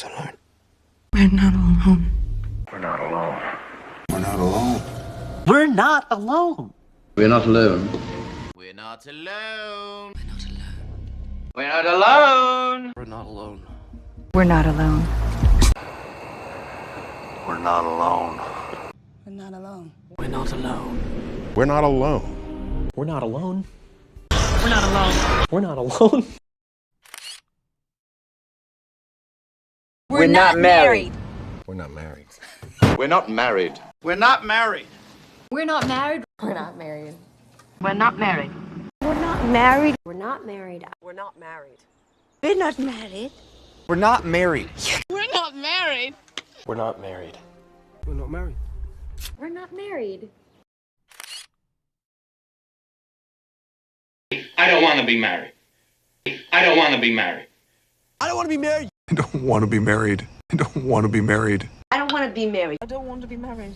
not alone. We're not alone. We're not alone. We're not alone. We're not alone. We're not alone. We're not alone. We're not alone. We're not alone. We're not alone. We're not alone. We're not alone. We're not alone. We're not alone. We're not alone. We're not alone. We're not alone. We're not married. We're not married. We're not married. We're not married. We're not married. We're not married. We're not married. We're not married. We're not married. We're not married. We're not married. We're not married. We're not married. We're not married. We're not married. We're not married. I don't want to be married. I don't want to be married. I don't want to be married. I don't want to be married. I don't want to be married. I don't want to be married. I don't want to be married.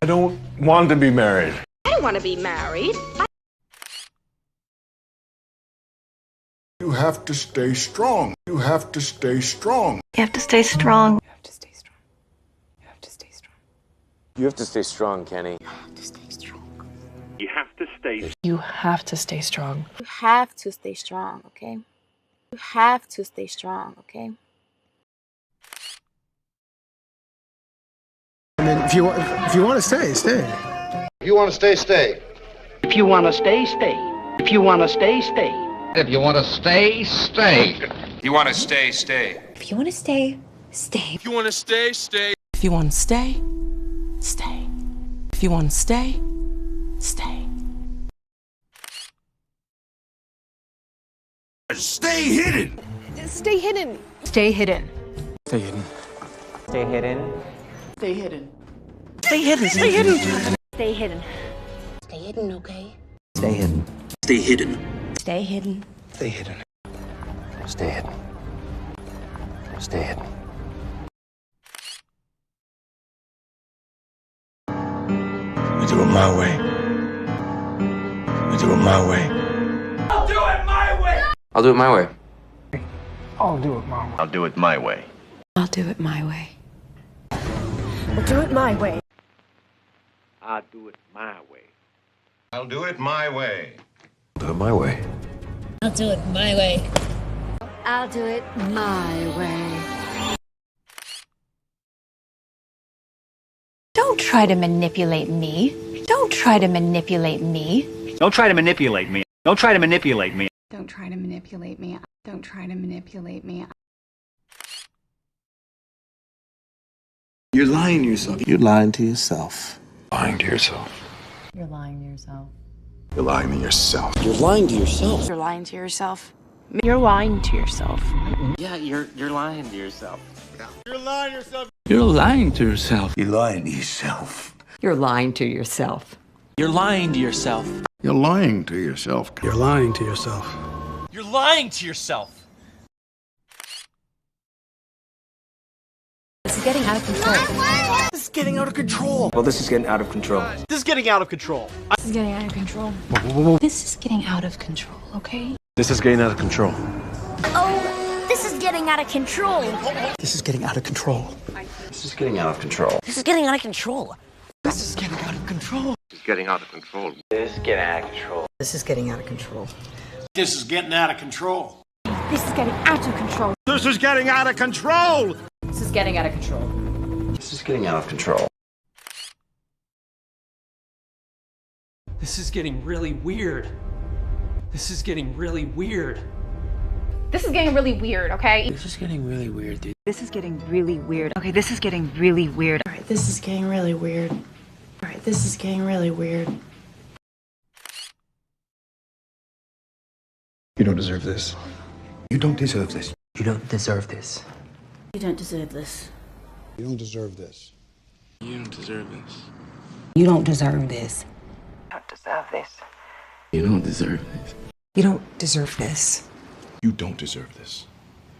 I don't want to be married. I don't want to be married. You have to stay strong. You have to stay strong. You have to stay strong. You have to stay strong. You have to stay strong. You have to stay strong, Kenny. You have to stay strong. You have to stay. You have to stay strong. You have to stay strong, okay? You have to stay strong, okay? I mean, if you want to stay, stay. If you want to stay, stay. If you want to stay, stay. If you want to stay, stay. If you want to stay, stay. You want to stay, stay. If you want to stay, stay. You want to stay, stay. If you want to stay, stay. If you want to stay, stay. Stay hidden. Stay hidden. Stay hidden. Stay hidden. Stay hidden. Stay hidden. Stay hidden. Stay hidden. Stay hidden. Stay hidden, okay? Stay hidden. Stay hidden. Stay hidden. Stay hidden. Stay hidden. Stay hidden. We do it my way. We do it my way. I'll do it my way. I'll do it my way. I'll do it my way. I'll do it my way. I'll do it my way. We'll do it my way. I'll do it my way. I'll do it my way. Do it my way. I'll do it my way. I'll do it my way. Don't try to manipulate me. Don't try to manipulate me. Don't try to manipulate me. Don't try to manipulate me. Don't try to manipulate me. Don't try to manipulate me. You're lying to yourself. You're lying to yourself. Lying to yourself. You're lying to yourself. You're lying to yourself. You're lying to yourself. You're lying to yourself. You're lying to yourself. Yeah, you're lying to yourself. You're lying to yourself. You're lying to yourself. You're lying to yourself. You're lying to yourself. You're lying to yourself. You're lying to yourself. You're lying to yourself. You're lying to yourself. This is getting out of control. This is getting out of control. Well, this is getting out of control. This is getting out of control. This is getting out of control. This is getting out of control, okay? This is getting out of control. Oh, this is getting out of control. This is getting out of control. This is getting out of control. This is getting out of control. This is getting out of control. This is getting out of control. This is getting out of control. This is getting out of control. This is getting out of control. This is getting out of control. This is getting out of control. This is getting out of control. This is getting out of control. This is getting really weird. This is getting really weird. This is getting really weird, okay? This is getting really weird, dude. This is getting really weird. Okay, this is getting really weird. All right, this is getting really weird. All right, this is getting really weird. You don't deserve this. You don't deserve this. You don't deserve this. You don't deserve this. You don't deserve this. You don't deserve this. You don't deserve this. You don't deserve this. You don't deserve this. You don't deserve this.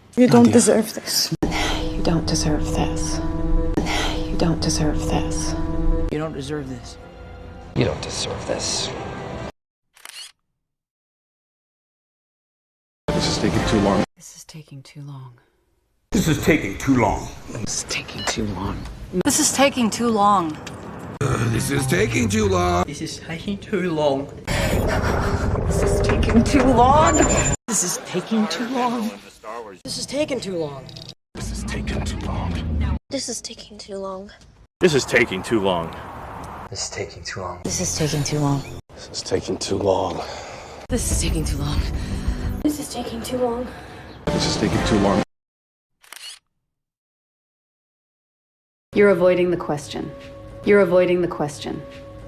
You don't deserve this. You don't deserve this. You don't deserve this. You don't deserve this. You don't deserve this. This is taking too long. This is taking too long. This This is taking too long. This is taking too long. This is taking too long. This is taking too long. This is taking too long. This is taking too long. This is taking too long. This is taking too long. This is taking too long. This is taking too long. This is taking too long. This is taking too long. This is taking too long. This is taking too long. This is taking too long. This is taking too long. This is taking too long. You're avoiding the question. You're avoiding the question.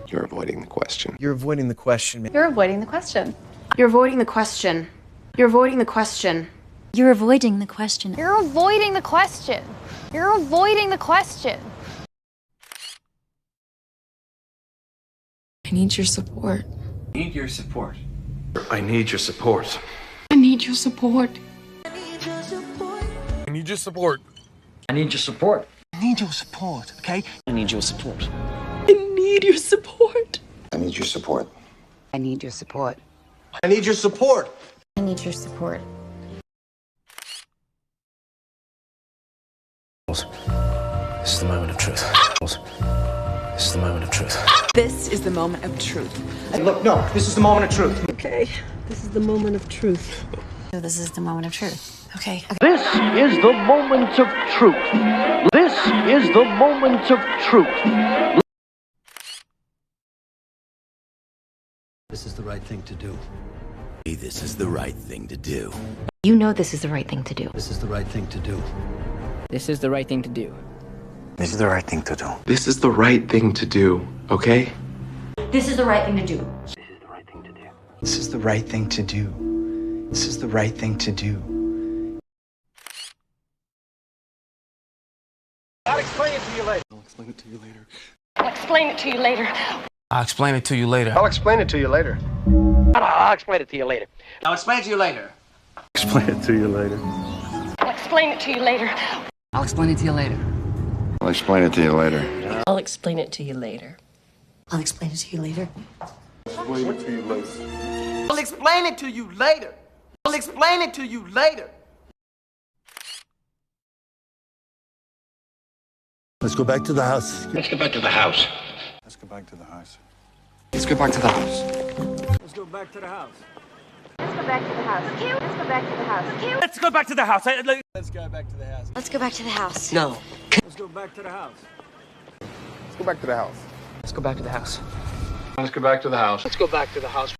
You're avoiding the question. You're avoiding the question. You're avoiding the question. You're avoiding the question. You're avoiding the question. You're avoiding the question. You're avoiding the question. You're avoiding the question. I need your support. I need your support. I need your support. I need your support. I need your support. I need your support. I need your support, okay? I need your support. I need your support. I need your support. I need your support. I need your support. I need your support. This is the moment of truth. This is the moment of truth. This is the moment of truth. Look, no, this is the moment of truth. Okay, this is the moment of truth. So this is the moment of truth. Okay. This is the moment of truth. This is the moment of truth. This is the right thing to do. This is the right thing to do. You know this is the right thing to do. This is the right thing to do. This is the right thing to do. This is the right thing to do. This is the right thing to do, okay? This is the right thing to do. This is the right thing to do. This is the right thing to do. This is the right thing to do. I'll explain it to you later. I'll explain it to you later. I'll explain it to you later. I'll explain it to you later. I'll explain it to you later. I'll explain it to you later. I'll explain it to you later. Explain it to you later. I'll explain it to you later. I'll explain it to you later. I'll explain it to you later. I'll explain it to you later. I'll explain it to you later. Explain it to you later. I'll explain it to you later. I'll explain it to you later. Let's go back to the house. Let's get back to the house. Let's go back to the house. Let's go back to the house. Let's go back to the house. Let's go back to the house. Q. Let's go back to the house. Q. Let's go back to the house. Let's go back to the house. Let's go back to the house. No. Let's go back to the house. Let's go back to the house. Let's go back to the house. Let's go back to the house. Let's go back to the house.